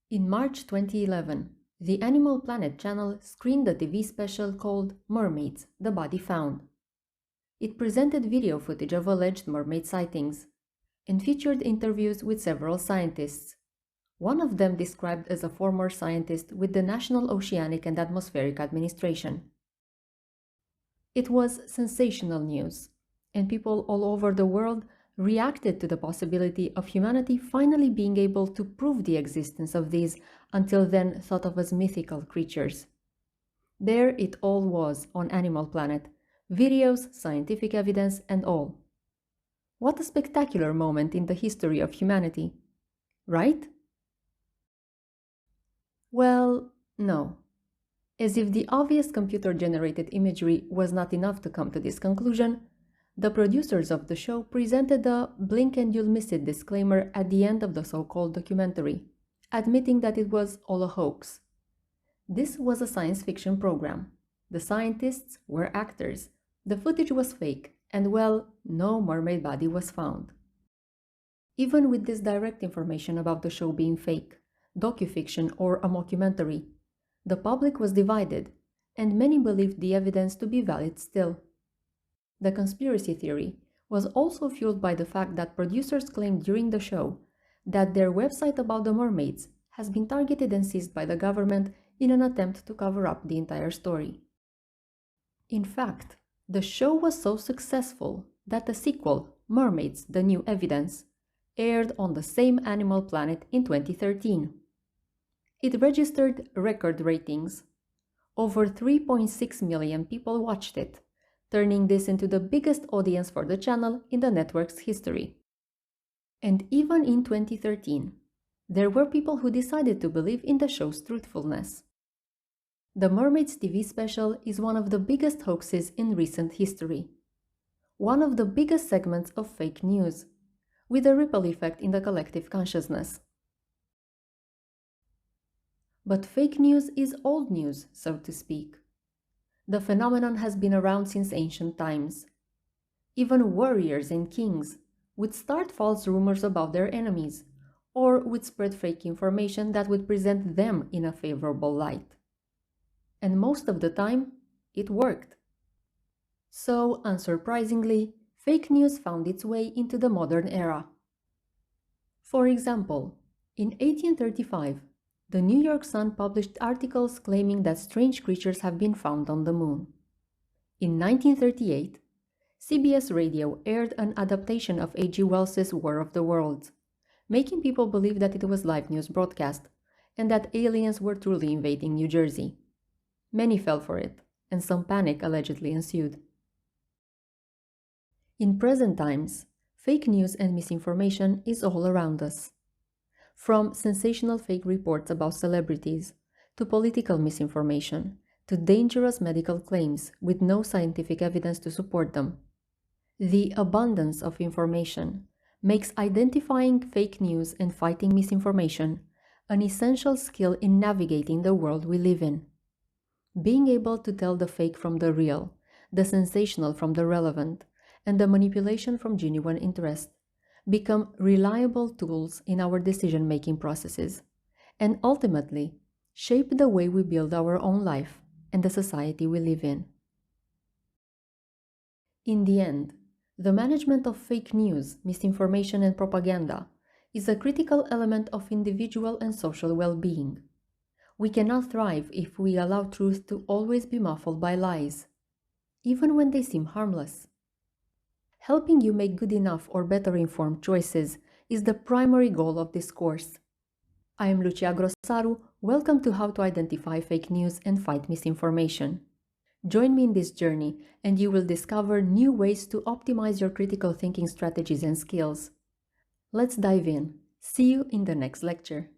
In March 2011, the Animal Planet channel screened a TV special called Mermaids, the Body Found. It presented video footage of alleged mermaid sightings and featured interviews with several scientists. One of them described as a former scientist with the National Oceanic and Atmospheric Administration. It was sensational news, and people all over the world reacted to the possibility of humanity finally being able to prove the existence of these until then thought of as mythical creatures. There it all was on Animal Planet, videos, scientific evidence, and all. What a spectacular moment in the history of humanity, right? Well, no. As if the obvious computer-generated imagery was not enough to come to this conclusion, the producers of the show presented a blink and you'll miss it disclaimer at the end of the so-called documentary, admitting that it was all a hoax. This was a science fiction program. The scientists were actors. The footage was fake, and well, no mermaid body was found. Even with this direct information about the show being fake, docufiction, or a mockumentary, the public was divided, and many believed the evidence to be valid still. The conspiracy theory was also fueled by the fact that producers claimed during the show that their website about the mermaids has been targeted and seized by the government in an attempt to cover up the entire story. In fact, the show was so successful that a sequel, Mermaids: The New Evidence, aired on the same Animal Planet in 2013. It registered record ratings. Over 3.6 million people watched it, turning this into the biggest audience for the channel in the network's history. And even in 2013, there were people who decided to believe in the show's truthfulness. The Mermaids TV special is one of the biggest hoaxes in recent history. One of the biggest segments of fake news, with a ripple effect in the collective consciousness. But fake news is old news, so to speak. The phenomenon has been around since ancient times. Even warriors and kings would start false rumors about their enemies, or would spread fake information that would present them in a favorable light. And most of the time, it worked. So, unsurprisingly, fake news found its way into the modern era. For example, in 1835, the New York Sun published articles claiming that strange creatures have been found on the moon. In 1938, CBS Radio aired an adaptation of H.G. Wells's War of the Worlds, making people believe that it was live news broadcast and that aliens were truly invading New Jersey. Many fell for it, and some panic allegedly ensued. In present times, fake news and misinformation is all around us. From sensational fake reports about celebrities, to political misinformation, to dangerous medical claims with no scientific evidence to support them. The abundance of information makes identifying fake news and fighting misinformation an essential skill in navigating the world we live in. Being able to tell the fake from the real, the sensational from the relevant, and the manipulation from genuine interest become reliable tools in our decision-making processes, and ultimately shape the way we build our own life and the society we live in. In the end, the management of fake news, misinformation, and propaganda is a critical element of individual and social well-being. We cannot thrive if we allow truth to always be muffled by lies, even when they seem harmless. Helping you make good enough or better informed choices is the primary goal of this course. I am Lucia Grossaru. Welcome to How to Identify Fake News and Fight Misinformation. Join me in this journey and you will discover new ways to optimize your critical thinking strategies and skills. Let's dive in. See you in the next lecture.